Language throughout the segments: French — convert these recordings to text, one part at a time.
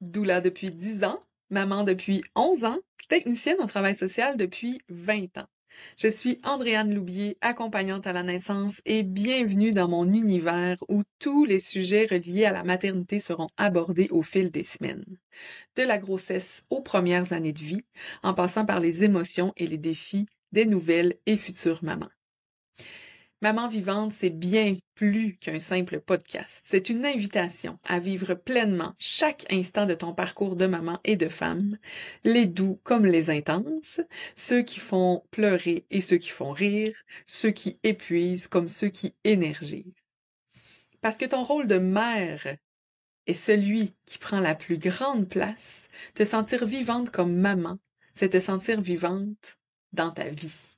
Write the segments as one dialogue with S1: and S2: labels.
S1: Doula depuis 10 ans, maman depuis 11 ans, technicienne en travail social depuis 20 ans. Je suis Andréane Loubier, accompagnante à la naissance et bienvenue dans mon univers où tous les sujets reliés à la maternité seront abordés au fil des semaines. De la grossesse aux premières années de vie, en passant par les émotions et les défis des nouvelles et futures mamans. Maman vivante, c'est bien plus qu'un simple podcast. C'est une invitation à vivre pleinement chaque instant de ton parcours de maman et de femme, les doux comme les intenses, ceux qui font pleurer et ceux qui font rire, ceux qui épuisent comme ceux qui énergisent. Parce que ton rôle de mère est celui qui prend la plus grande place, te sentir vivante comme maman, c'est te sentir vivante dans ta vie.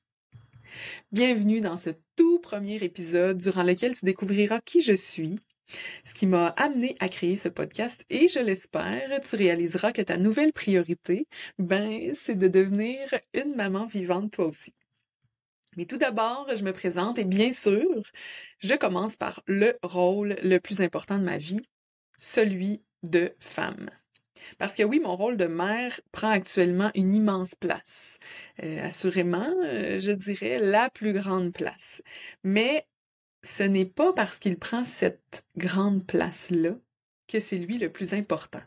S1: Bienvenue dans ce tout premier épisode durant lequel tu découvriras qui je suis, ce qui m'a amené à créer ce podcast et je l'espère, tu réaliseras que ta nouvelle priorité, c'est de devenir une maman vivante toi aussi. Mais tout d'abord, je me présente et bien sûr, je commence par le rôle le plus important de ma vie, celui de femme. Parce que oui, mon rôle de mère prend actuellement une immense place. Assurément, je dirais la plus grande place. Mais ce n'est pas parce qu'il prend cette grande place-là que c'est lui le plus important.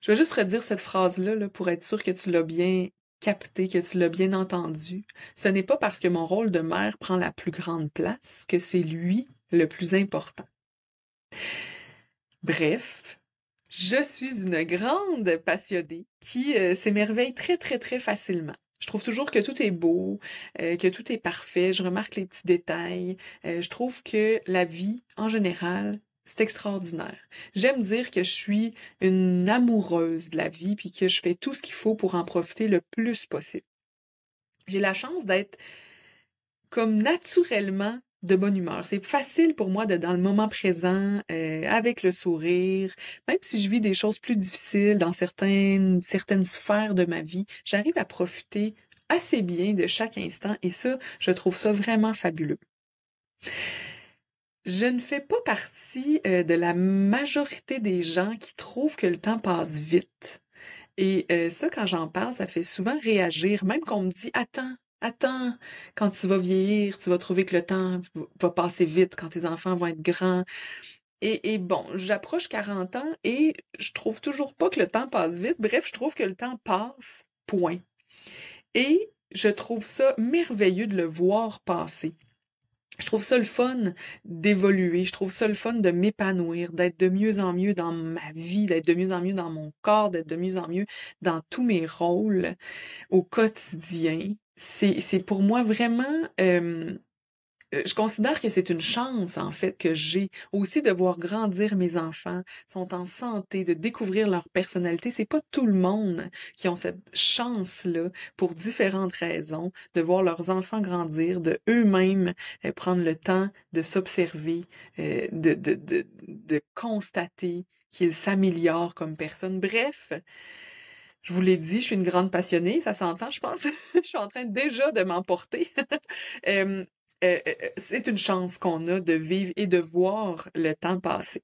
S1: Je vais juste redire cette phrase-là là, pour être sûr que tu l'as bien capté, que tu l'as bien entendu. Ce n'est pas parce que mon rôle de mère prend la plus grande place que c'est lui le plus important. Bref, je suis une grande passionnée qui s'émerveille très, très, très facilement. Je trouve toujours que tout est beau, que tout est parfait. Je remarque les petits détails. Je trouve que la vie, en général, c'est extraordinaire. J'aime dire que je suis une amoureuse de la vie puis que je fais tout ce qu'il faut pour en profiter le plus possible. J'ai la chance d'être comme naturellement de bonne humeur. C'est facile pour moi d'être dans le moment présent, avec le sourire. Même si je vis des choses plus difficiles dans certaines sphères de ma vie, j'arrive à profiter assez bien de chaque instant et ça, je trouve ça vraiment fabuleux. Je ne fais pas partie de la majorité des gens qui trouvent que le temps passe vite. Et ça, quand j'en parle, ça fait souvent réagir, même qu'on me dit Attends, quand tu vas vieillir, tu vas trouver que le temps va passer vite quand tes enfants vont être grands. Et bon, j'approche 40 ans et je trouve toujours pas que le temps passe vite. Bref, je trouve que le temps passe, point. Et je trouve ça merveilleux de le voir passer. Je trouve ça le fun d'évoluer, je trouve ça le fun de m'épanouir, d'être de mieux en mieux dans ma vie, d'être de mieux en mieux dans mon corps, d'être de mieux en mieux dans tous mes rôles au quotidien. C'est pour moi vraiment, je considère que c'est une chance en fait que j'ai aussi de voir grandir mes enfants, sont en santé, de découvrir leur personnalité. C'est pas tout le monde qui ont cette chance-là pour différentes raisons de voir leurs enfants grandir, de eux-mêmes prendre le temps de s'observer, de constater qu'ils s'améliorent comme personne. Bref, je vous l'ai dit, je suis une grande passionnée, ça s'entend, je pense. Je suis en train déjà de m'emporter. Euh, c'est une chance qu'on a de vivre et de voir le temps passer.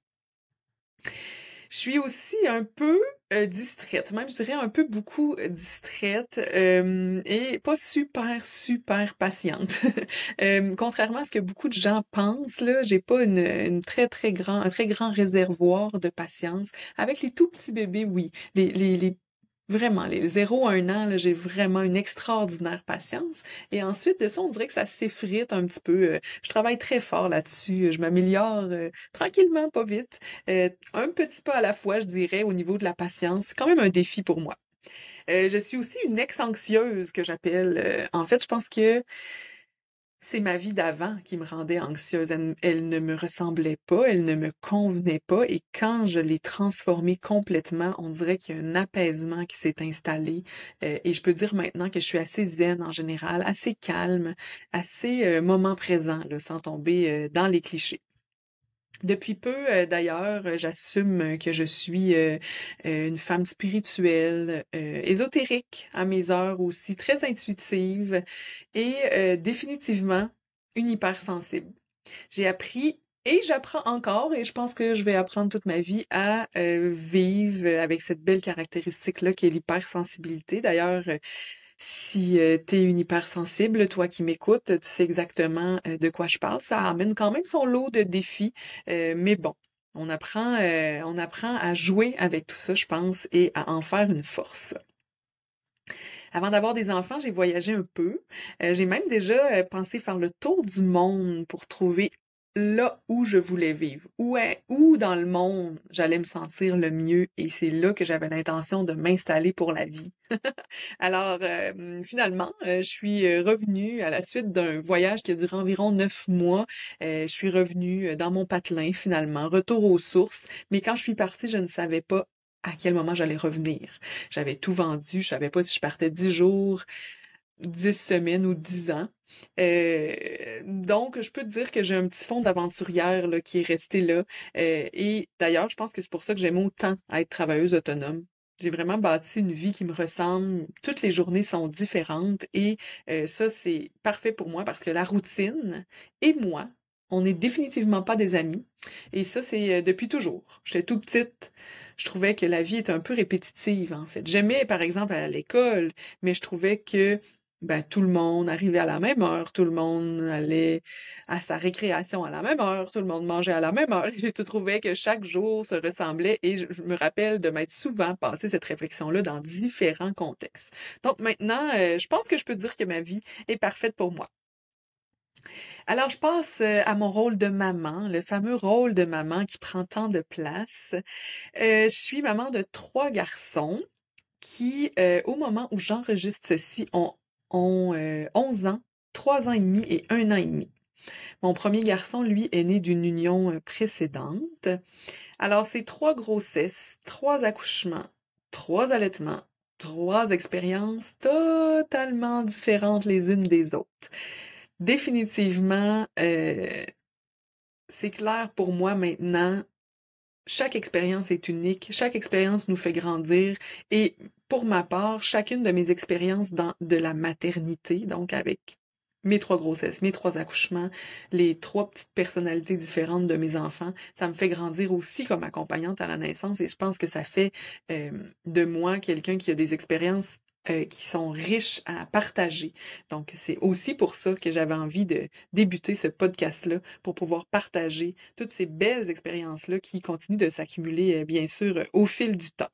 S1: Je suis aussi un peu distraite, même je dirais un peu beaucoup distraite et pas super, super patiente. Contrairement à ce que beaucoup de gens pensent, là, j'ai pas un très grand réservoir de patience. Avec les tout petits bébés, oui. Vraiment, les 0 à 1 an, là, j'ai vraiment une extraordinaire patience. Et ensuite de ça, on dirait que ça s'effrite un petit peu. Je travaille très fort là-dessus. Je m'améliore tranquillement, pas vite. Un petit pas à la fois, je dirais, au niveau de la patience. C'est quand même un défi pour moi. Je suis aussi une ex-anxieuse que j'appelle. En fait, je pense que c'est ma vie d'avant qui me rendait anxieuse. Elle ne me ressemblait pas, elle ne me convenait pas. Et quand je l'ai transformée complètement, on dirait qu'il y a un apaisement qui s'est installé. Et je peux dire maintenant que je suis assez zen en général, assez calme, assez moment présent, là, sans tomber dans les clichés. Depuis peu, d'ailleurs, j'assume que je suis une femme spirituelle, ésotérique à mes heures aussi, très intuitive et définitivement une hypersensible. J'ai appris Et j'apprends encore et je pense que je vais apprendre toute ma vie à vivre avec cette belle caractéristique-là qui est l'hypersensibilité. D'ailleurs, si t'es une hypersensible, toi qui m'écoutes, tu sais exactement de quoi je parle. Ça amène quand même son lot de défis, mais bon, on apprend à jouer avec tout ça, je pense, et à en faire une force. Avant d'avoir des enfants, j'ai voyagé un peu. J'ai même déjà pensé faire le tour du monde pour trouver là où je voulais vivre, où dans le monde j'allais me sentir le mieux, et c'est là que j'avais l'intention de m'installer pour la vie. Alors, finalement, je suis revenue à la suite d'un voyage qui a duré environ 9 mois. Je suis revenue dans mon patelin, finalement, retour aux sources. Mais quand je suis partie, je ne savais pas à quel moment j'allais revenir. J'avais tout vendu, je savais pas si je partais 10 jours, 10 semaines ou 10 ans. Donc, je peux te dire que j'ai un petit fond d'aventurière là, qui est resté là. Et d'ailleurs, je pense que c'est pour ça que j'aime autant être travailleuse autonome. J'ai vraiment bâti une vie qui me ressemble. Toutes les journées sont différentes et ça, c'est parfait pour moi parce que la routine et moi, on n'est définitivement pas des amis. Et ça, c'est depuis toujours. J'étais tout petite. Je trouvais que la vie était un peu répétitive, en fait. J'aimais, par exemple, à l'école, mais je trouvais que tout le monde arrivait à la même heure, tout le monde allait à sa récréation à la même heure, tout le monde mangeait à la même heure. J'ai tout trouvé que chaque jour se ressemblait et je me rappelle de m'être souvent passé cette réflexion-là dans différents contextes. Donc maintenant, je pense que je peux dire que ma vie est parfaite pour moi. Alors, je passe à mon rôle de maman, le fameux rôle de maman qui prend tant de place. Je suis maman de 3 garçons qui, au moment où j'enregistre ceci, ont 11 ans, 3 ans et demi et 1 an et demi. Mon premier garçon, lui, est né d'une union précédente. Alors, c'est 3 grossesses, 3 accouchements, 3 allaitements, 3 expériences totalement différentes les unes des autres. Définitivement, c'est clair pour moi maintenant, chaque expérience est unique, chaque expérience nous fait grandir et pour ma part, chacune de mes expériences de la maternité, donc avec mes 3 grossesses, mes 3 accouchements, les 3 petites personnalités différentes de mes enfants, ça me fait grandir aussi comme accompagnante à la naissance et je pense que ça fait de moi quelqu'un qui a des expériences qui sont riches à partager. Donc, c'est aussi pour ça que j'avais envie de débuter ce podcast-là, pour pouvoir partager toutes ces belles expériences-là qui continuent de s'accumuler, bien sûr, au fil du temps.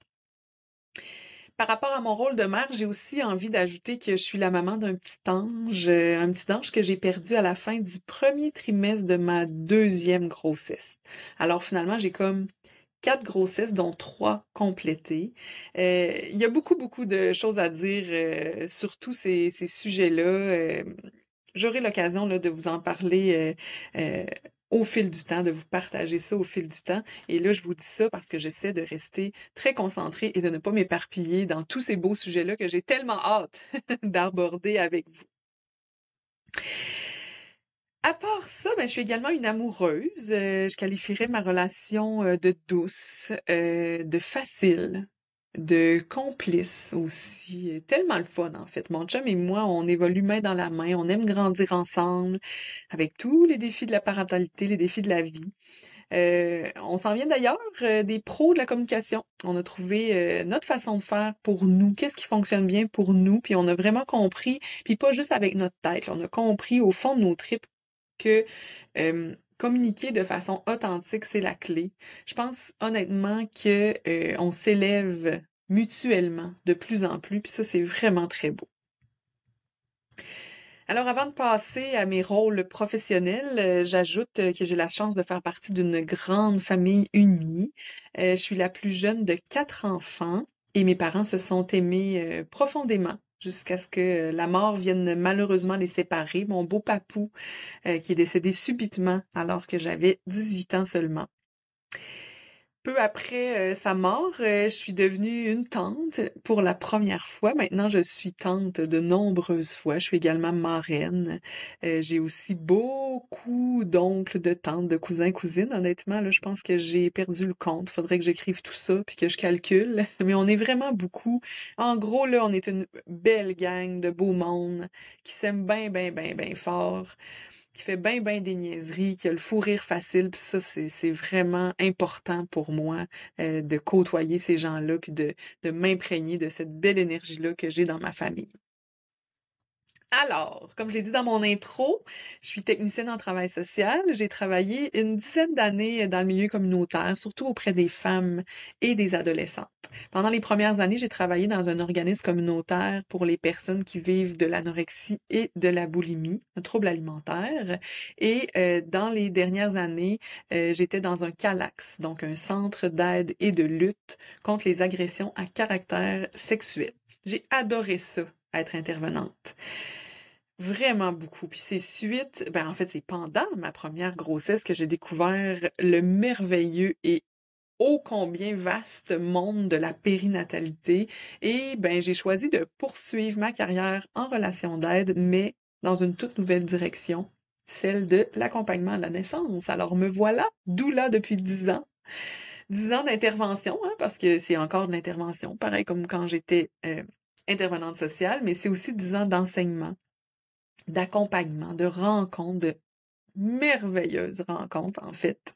S1: Par rapport à mon rôle de mère, j'ai aussi envie d'ajouter que je suis la maman d'un un petit ange que j'ai perdu à la fin du premier trimestre de ma deuxième grossesse. Alors finalement, j'ai comme 4 grossesses, dont 3 complétées. Il y a beaucoup, beaucoup de choses à dire sur tous ces sujets-là. J'aurai l'occasion là, de vous en parler au fil du temps, de vous partager ça au fil du temps. Et là, je vous dis ça parce que j'essaie de rester très concentrée et de ne pas m'éparpiller dans tous ces beaux sujets-là que j'ai tellement hâte d'aborder avec vous. À part ça, je suis également une amoureuse. Je qualifierais ma relation de douce, de facile, de complice aussi. Tellement le fun, en fait. Mon chum et moi, on évolue main dans la main. On aime grandir ensemble avec tous les défis de la parentalité, les défis de la vie. On s'en vient d'ailleurs des pros de la communication. On a trouvé notre façon de faire pour nous, qu'est-ce qui fonctionne bien pour nous, puis on a vraiment compris, puis pas juste avec notre tête, on a compris au fond de nos tripes que communiquer de façon authentique, c'est la clé. Je pense honnêtement que on s'élève mutuellement de plus en plus, puis ça, c'est vraiment très beau. Alors, avant de passer à mes rôles professionnels, j'ajoute que j'ai la chance de faire partie d'une grande famille unie. Je suis la plus jeune de 4 enfants et mes parents se sont aimés profondément jusqu'à ce que la mort vienne malheureusement les séparer. Mon beau papou qui est décédé subitement alors que j'avais 18 ans seulement. Peu après sa mort, je suis devenue une tante pour la première fois. Maintenant, je suis tante de nombreuses fois. Je suis également marraine. J'ai aussi beaucoup d'oncles, de tantes, de cousins, cousines. Honnêtement, là, je pense que j'ai perdu le compte. Faudrait que j'écrive tout ça puis que je calcule. Mais on est vraiment beaucoup. En gros, là, on est une belle gang de beau monde qui s'aime bien, bien, bien, bien fort. qui fait ben des niaiseries, qui a le fou rire facile, puis ça, c'est vraiment important pour moi de côtoyer ces gens-là, puis de m'imprégner de cette belle énergie-là que j'ai dans ma famille. Alors, comme je l'ai dit dans mon intro, je suis technicienne en travail social. J'ai travaillé une dizaine d'années dans le milieu communautaire, surtout auprès des femmes et des adolescentes. Pendant les premières années, j'ai travaillé dans un organisme communautaire pour les personnes qui vivent de l'anorexie et de la boulimie, un trouble alimentaire. Et dans les dernières années, j'étais dans un CALAX, donc un centre d'aide et de lutte contre les agressions à caractère sexuel. J'ai adoré ça, être intervenante. Vraiment beaucoup. Puis c'est suite, en fait, c'est pendant ma première grossesse que j'ai découvert le merveilleux et ô combien vaste monde de la périnatalité. Et j'ai choisi de poursuivre ma carrière en relation d'aide, mais dans une toute nouvelle direction, celle de l'accompagnement à la naissance. Alors me voilà doula depuis 10 ans. 10 ans d'intervention, hein, parce que c'est encore de l'intervention, pareil comme quand j'étais intervenante sociale, mais c'est aussi 10 ans d'enseignement, d'accompagnement, de rencontres, de merveilleuses rencontres, en fait.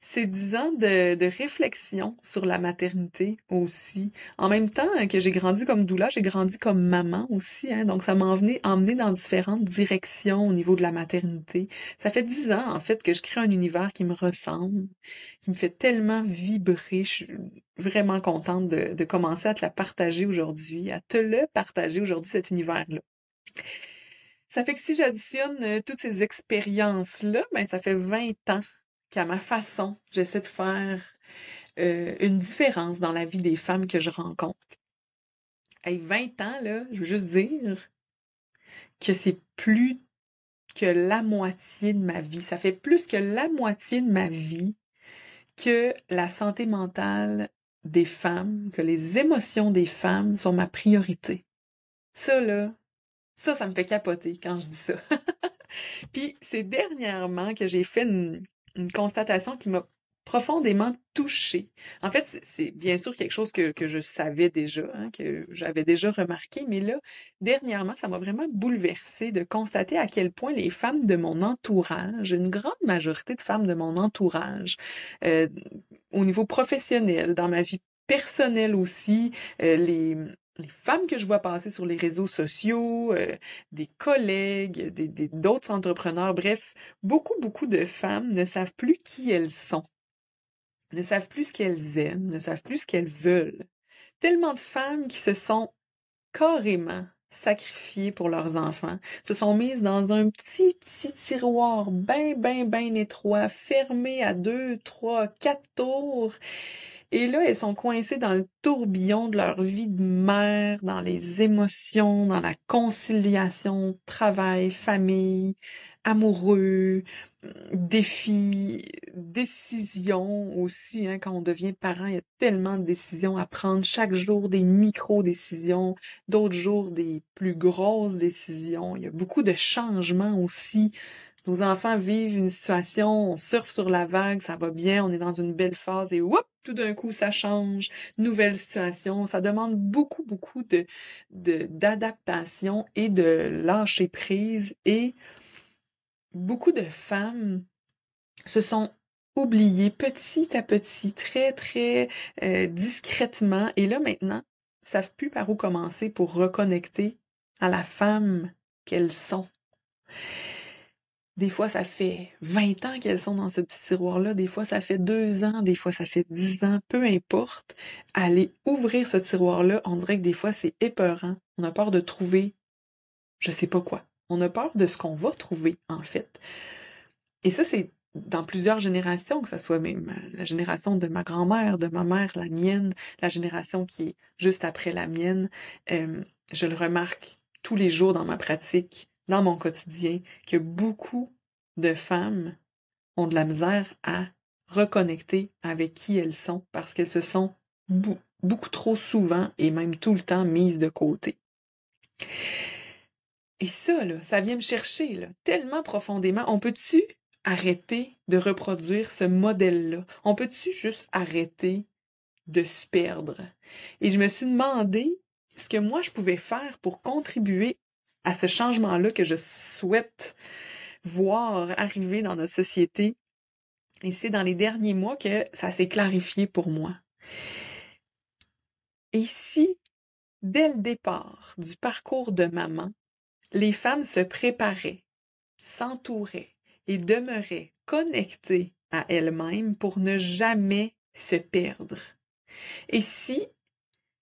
S1: C'est 10 ans de réflexion sur la maternité aussi. En même temps que j'ai grandi comme doula, j'ai grandi comme maman aussi, hein, donc ça m'a emmené dans différentes directions au niveau de la maternité. Ça fait 10 ans, en fait, que je crée un univers qui me ressemble, qui me fait tellement vibrer. Je suis vraiment contente de commencer à te la partager aujourd'hui, à te le partager aujourd'hui, cet univers-là. Ça fait que si j'additionne toutes ces expériences-là, ça fait 20 ans qu'à ma façon, j'essaie de faire une différence dans la vie des femmes que je rencontre. Hey, 20 ans, là, je veux juste dire que c'est plus que la moitié de ma vie. Ça fait plus que la moitié de ma vie que la santé mentale des femmes, que les émotions des femmes sont ma priorité. Ça, là, ça me fait capoter quand je dis ça. Puis c'est dernièrement que j'ai fait une constatation qui m'a profondément touchée. En fait, c'est bien sûr quelque chose que je savais déjà, hein, que j'avais déjà remarqué, mais là, dernièrement, ça m'a vraiment bouleversée de constater à quel point les femmes de mon entourage, une grande majorité de femmes de mon entourage, euh, au niveau professionnel, dans ma vie personnelle aussi, les femmes que je vois passer sur les réseaux sociaux, des collègues, d'autres entrepreneurs, bref, beaucoup de femmes ne savent plus qui elles sont, ne savent plus ce qu'elles aiment, ne savent plus ce qu'elles veulent. Tellement de femmes qui se sont carrément sacrifiées pour leurs enfants, se sont mises dans un petit tiroir ben étroit, fermé à 2, 3, 4 tours. Et là, elles sont coincées dans le tourbillon de leur vie de mère, dans les émotions, dans la conciliation, travail, famille, amoureux, défis, décisions aussi, hein, quand on devient parent, il y a tellement de décisions à prendre chaque jour, des micro-décisions, d'autres jours des plus grosses décisions. Il y a beaucoup de changements aussi. Nos enfants vivent une situation, on surfe sur la vague, ça va bien, on est dans une belle phase et whoop, tout d'un coup ça change, nouvelle situation. Ça demande beaucoup d'adaptation et de lâcher prise, et beaucoup de femmes se sont oubliées petit à petit, très discrètement, et là maintenant, savent plus par où commencer pour reconnecter à la femme qu'elles sont. Des fois, ça fait 20 ans qu'elles sont dans ce petit tiroir-là. Des fois, ça fait 2 ans. Des fois, ça fait 10 ans. Peu importe. Aller ouvrir ce tiroir-là, on dirait que des fois, c'est épeurant. On a peur de trouver je sais pas quoi. On a peur de ce qu'on va trouver, en fait. Et ça, c'est dans plusieurs générations, que ce soit même la génération de ma grand-mère, de ma mère, la mienne, la génération qui est juste après la mienne. Je le remarque tous les jours dans ma pratique, dans mon quotidien, que beaucoup de femmes ont de la misère à reconnecter avec qui elles sont parce qu'elles se sont beaucoup trop souvent et même tout le temps mises de côté. Et ça, là, ça vient me chercher, là, tellement profondément. On peut-tu arrêter de reproduire ce modèle-là? On peut-tu juste arrêter de se perdre? Et je me suis demandé ce que moi je pouvais faire pour contribuer à ce changement-là que je souhaite voir arriver dans notre société. Et c'est dans les derniers mois que ça s'est clarifié pour moi. Et si, dès le départ du parcours de maman, les femmes se préparaient, s'entouraient et demeuraient connectées à elles-mêmes pour ne jamais se perdre. Et si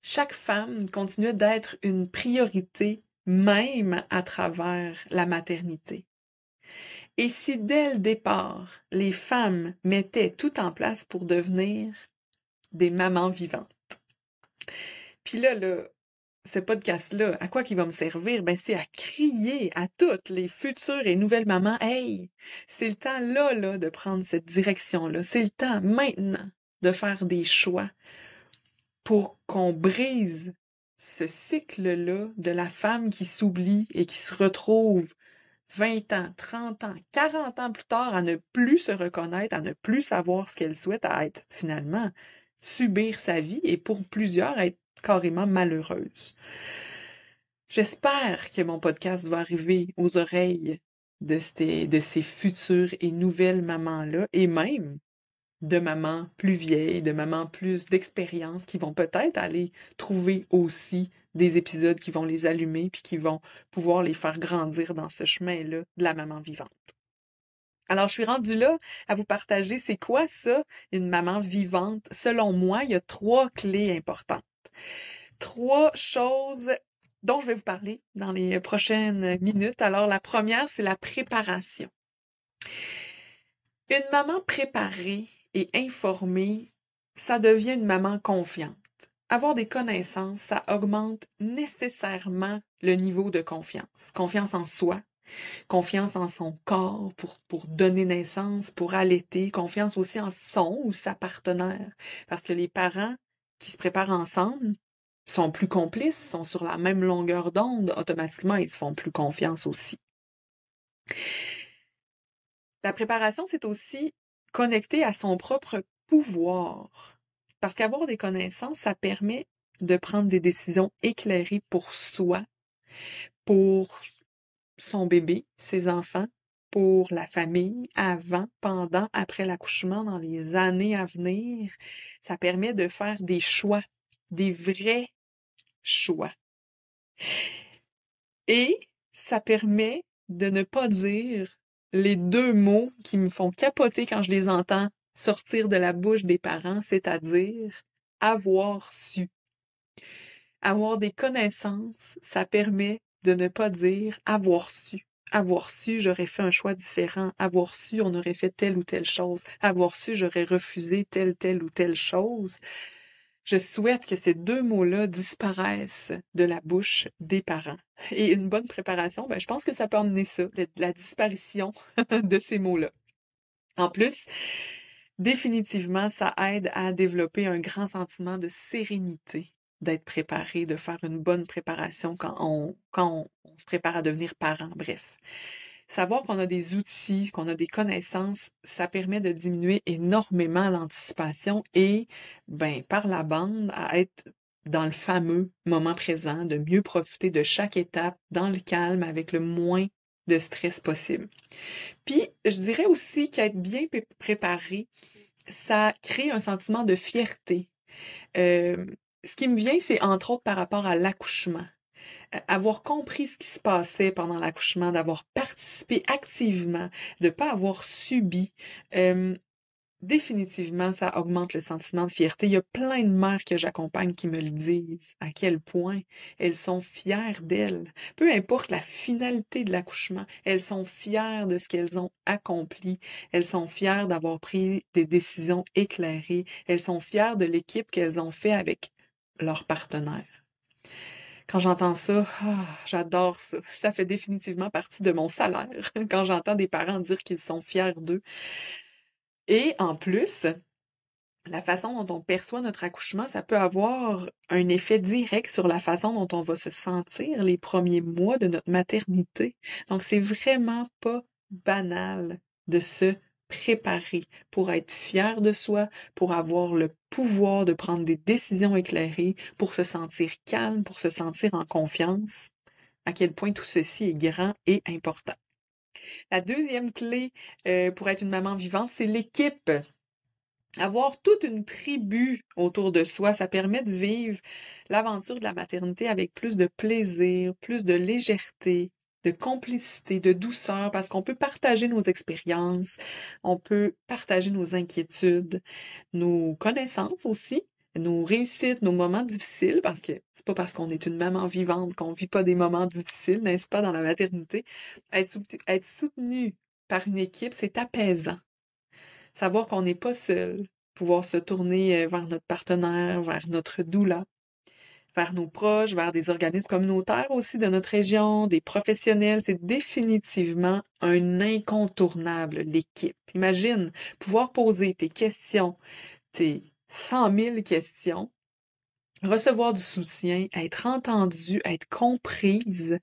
S1: chaque femme continuait d'être une priorité même à travers la maternité. Et si dès le départ, les femmes mettaient tout en place pour devenir des mamans vivantes. Puis là, ce podcast-là, à quoi qu'il va me servir? Ben, c'est à crier à toutes les futures et nouvelles mamans. Hey, c'est le temps là, de prendre cette direction-là. C'est le temps maintenant de faire des choix pour qu'on brise ce cycle-là de la femme qui s'oublie et qui se retrouve 20 ans, 30 ans, 40 ans plus tard à ne plus se reconnaître, à ne plus savoir ce qu'elle souhaite, à être finalement subir sa vie et pour plusieurs être carrément malheureuse. J'espère que mon podcast va arriver aux oreilles de ces futures et nouvelles mamans-là et même de mamans plus vieilles, de mamans plus d'expérience qui vont peut-être aller trouver aussi des épisodes qui vont les allumer puis qui vont pouvoir les faire grandir dans ce chemin-là de la maman vivante. Alors, je suis rendue là à vous partager c'est quoi ça, une maman vivante. Selon moi, il y a 3 clés importantes. 3 choses dont je vais vous parler dans les prochaines minutes. Alors, la première, c'est la préparation. Une maman préparée et informée, ça devient une maman confiante. Avoir des connaissances, ça augmente nécessairement le niveau de confiance. Confiance en soi, confiance en son corps pour donner naissance, pour allaiter, confiance aussi en son ou sa partenaire. Parce que les parents qui se préparent ensemble sont plus complices, sont sur la même longueur d'onde, automatiquement, ils se font plus confiance aussi. La préparation, c'est aussi connecter à son propre pouvoir. Parce qu'avoir des connaissances, ça permet de prendre des décisions éclairées pour soi, pour son bébé, ses enfants, pour la famille, avant, pendant, après l'accouchement, dans les années à venir. Ça permet de faire des choix, des vrais choix. Et ça permet de ne pas dire les 2 mots qui me font capoter quand je les entends sortir de la bouche des parents, c'est-à-dire avoir su. Avoir des connaissances, ça permet de ne pas dire avoir su. Avoir su, j'aurais fait un choix différent. Avoir su, on aurait fait telle ou telle chose. Avoir su, j'aurais refusé telle ou telle chose. Je souhaite que ces 2 mots-là disparaissent de la bouche des parents. Et une bonne préparation, je pense que ça peut emmener ça, la disparition de ces mots-là. En plus, définitivement, ça aide à développer un grand sentiment de sérénité, d'être préparé, de faire une bonne préparation quand on se prépare à devenir parent, bref. Savoir qu'on a des outils, qu'on a des connaissances, ça permet de diminuer énormément l'anticipation et, par la bande, à être dans le fameux moment présent, de mieux profiter de chaque étape dans le calme avec le moins de stress possible. Puis, je dirais aussi qu'être bien préparé, ça crée un sentiment de fierté. Ce qui me vient, c'est entre autres par rapport à l'accouchement. Avoir compris ce qui se passait pendant l'accouchement, d'avoir participé activement, de ne pas avoir subi, définitivement, ça augmente le sentiment de fierté. Il y a plein de mères que j'accompagne qui me le disent, à quel point elles sont fières d'elles. Peu importe la finalité de l'accouchement, elles sont fières de ce qu'elles ont accompli. Elles sont fières d'avoir pris des décisions éclairées. Elles sont fières de l'équipe qu'elles ont fait avec leur partenaire. Quand j'entends ça, j'adore ça. Ça fait définitivement partie de mon salaire quand j'entends des parents dire qu'ils sont fiers d'eux. Et en plus, la façon dont on perçoit notre accouchement, ça peut avoir un effet direct sur la façon dont on va se sentir les premiers mois de notre maternité. Donc, c'est vraiment pas banal de se préparer pour être fier de soi, pour avoir le pouvoir de prendre des décisions éclairées, pour se sentir calme, pour se sentir en confiance. À quel point tout ceci est grand et important. La deuxième clé pour être une maman vivante, c'est l'équipe. Avoir toute une tribu autour de soi, ça permet de vivre l'aventure de la maternité avec plus de plaisir, plus de légèreté, de complicité, de douceur, parce qu'on peut partager nos expériences, on peut partager nos inquiétudes, nos connaissances aussi, nos réussites, nos moments difficiles, parce que c'est pas parce qu'on est une maman vivante qu'on vit pas des moments difficiles, n'est-ce pas, dans la maternité. Être soutenu par une équipe, c'est apaisant. Savoir qu'on n'est pas seul, pouvoir se tourner vers notre partenaire, vers notre doula, vers nos proches, vers des organismes communautaires aussi de notre région, des professionnels, c'est définitivement un incontournable, l'équipe. Imagine pouvoir poser tes questions, tes 100 000 questions, recevoir du soutien, être entendue, être comprise,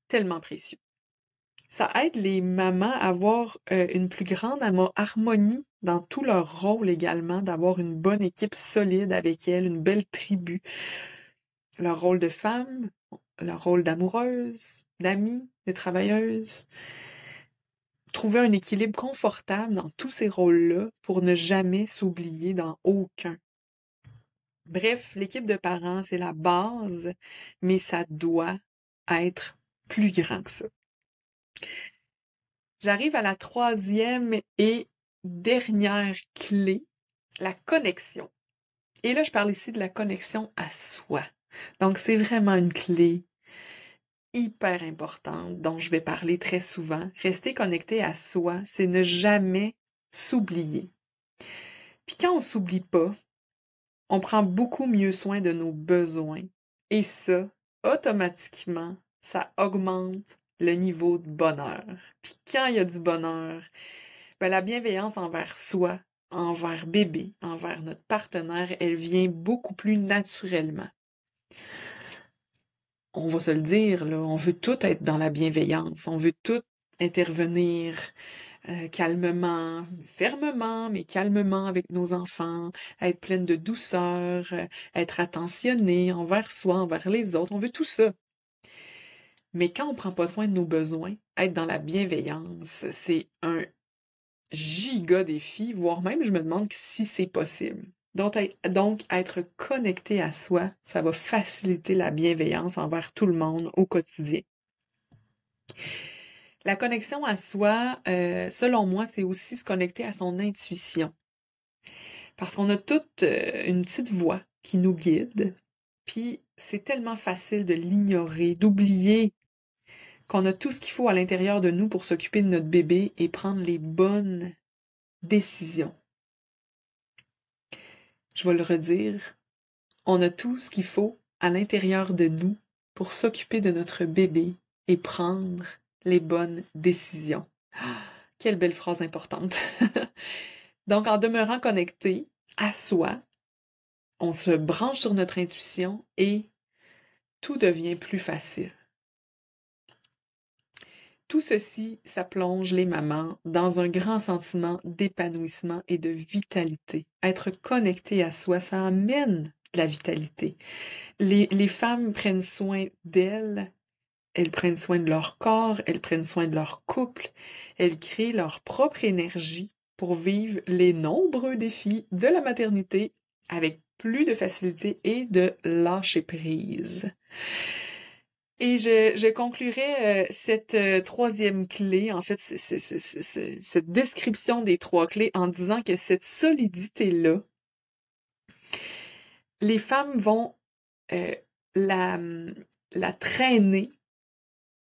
S1: tellement précieux. Ça aide les mamans à avoir une plus grande harmonie dans tout leur rôle également, d'avoir une bonne équipe solide avec elles, une belle tribu. Leur rôle de femme, leur rôle d'amoureuse, d'amie, de travailleuse. Trouver un équilibre confortable dans tous ces rôles-là pour ne jamais s'oublier dans aucun. Bref, l'équipe de parents, c'est la base, mais ça doit être plus grand que ça. J'arrive à la troisième et dernière clé, la connexion. Et là, je parle ici de la connexion à soi. Donc, c'est vraiment une clé hyper importante dont je vais parler très souvent. Rester connecté à soi, c'est ne jamais s'oublier. Puis quand on s'oublie pas, on prend beaucoup mieux soin de nos besoins. Et ça, automatiquement, ça augmente le niveau de bonheur. Puis quand il y a du bonheur, ben, la bienveillance envers soi, envers bébé, envers notre partenaire, elle vient beaucoup plus naturellement. On va se le dire, là, on veut tout être dans la bienveillance, on veut tout intervenir calmement, fermement, mais calmement avec nos enfants, être pleine de douceur, être attentionné envers soi, envers les autres, on veut tout ça. Mais quand on prend pas soin de nos besoins, être dans la bienveillance, c'est un giga défi, voire même je me demande si c'est possible. Donc, être connecté à soi, ça va faciliter la bienveillance envers tout le monde au quotidien. La connexion à soi, selon moi, c'est aussi se connecter à son intuition. Parce qu'on a toute une petite voix qui nous guide, puis c'est tellement facile de l'ignorer, d'oublier qu'on a tout ce qu'il faut à l'intérieur de nous pour s'occuper de notre bébé et prendre les bonnes décisions. Je vais le redire, on a tout ce qu'il faut à l'intérieur de nous pour s'occuper de notre bébé et prendre les bonnes décisions. Quelle belle phrase importante. Donc, en demeurant connecté à soi, on se branche sur notre intuition et tout devient plus facile. Tout ceci, ça plonge les mamans dans un grand sentiment d'épanouissement et de vitalité. Être connecté à soi, ça amène de la vitalité. Les femmes prennent soin d'elles, elles prennent soin de leur corps, elles prennent soin de leur couple, elles créent leur propre énergie pour vivre les nombreux défis de la maternité avec plus de facilité et de lâcher prise. Et je conclurai cette troisième clé, en fait, cette description des trois clés en disant que cette solidité-là, les femmes vont la traîner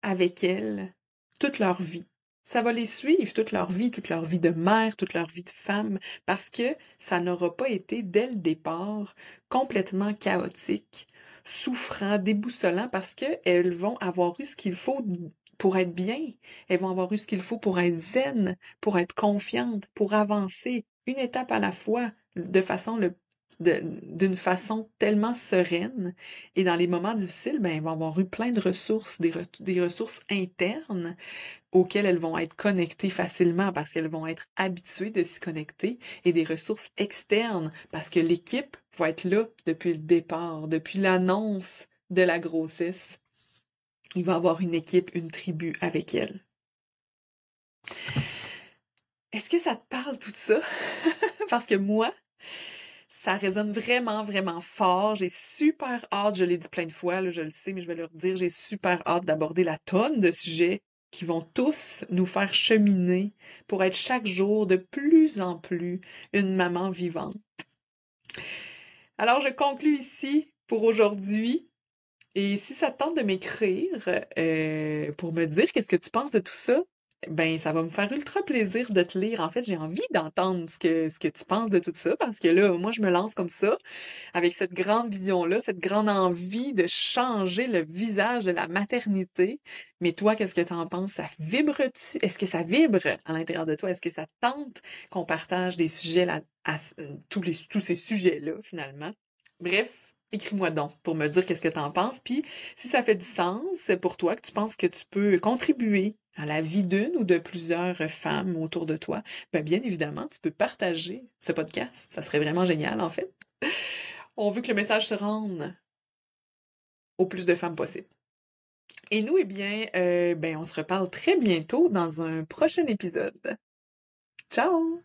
S1: avec elles toute leur vie. Ça va les suivre toute leur vie de mère, toute leur vie de femme, parce que ça n'aura pas été dès le départ complètement chaotique, souffrant, déboussolant, parce qu'elles vont avoir eu ce qu'il faut pour être bien. Elles vont avoir eu ce qu'il faut pour être zen, pour être confiantes, pour avancer une étape à la fois, d'une façon tellement sereine. Et dans les moments difficiles, ben, elles vont avoir eu plein de ressources, des ressources internes auxquelles elles vont être connectées facilement parce qu'elles vont être habituées de s'y connecter, et des ressources externes parce que l'équipe va être là depuis le départ, depuis l'annonce de la grossesse. Il va avoir une équipe, une tribu avec elle. Est-ce que ça te parle tout ça? Parce que moi, ça résonne vraiment, vraiment fort. J'ai super hâte, je l'ai dit plein de fois, là, je le sais, mais je vais leur dire, j'ai super hâte d'aborder la tonne de sujets qui vont tous nous faire cheminer pour être chaque jour de plus en plus une maman vivante. Alors, je conclus ici pour aujourd'hui. Et si ça te tente de m'écrire pour me dire qu'est-ce que tu penses de tout ça, ben ça va me faire ultra plaisir de te lire. En fait, j'ai envie d'entendre ce que tu penses de tout ça parce que là, moi, je me lance comme ça, avec cette grande vision-là, cette grande envie de changer le visage de la maternité. Mais toi, qu'est-ce que tu en penses? Ça vibre-tu? Est-ce que ça vibre à l'intérieur de toi? Est-ce que ça te tente qu'on partage des sujets là, tous ces sujets-là, finalement? Bref, écris-moi donc pour me dire qu'est-ce que tu en penses. Puis, si ça fait du sens pour toi, que tu penses que tu peux contribuer à la vie d'une ou de plusieurs femmes autour de toi, ben bien évidemment, tu peux partager ce podcast. Ça serait vraiment génial, en fait. On veut que le message se rende au plus de femmes possible. Et nous, eh bien, ben, on se reparle très bientôt dans un prochain épisode. Ciao!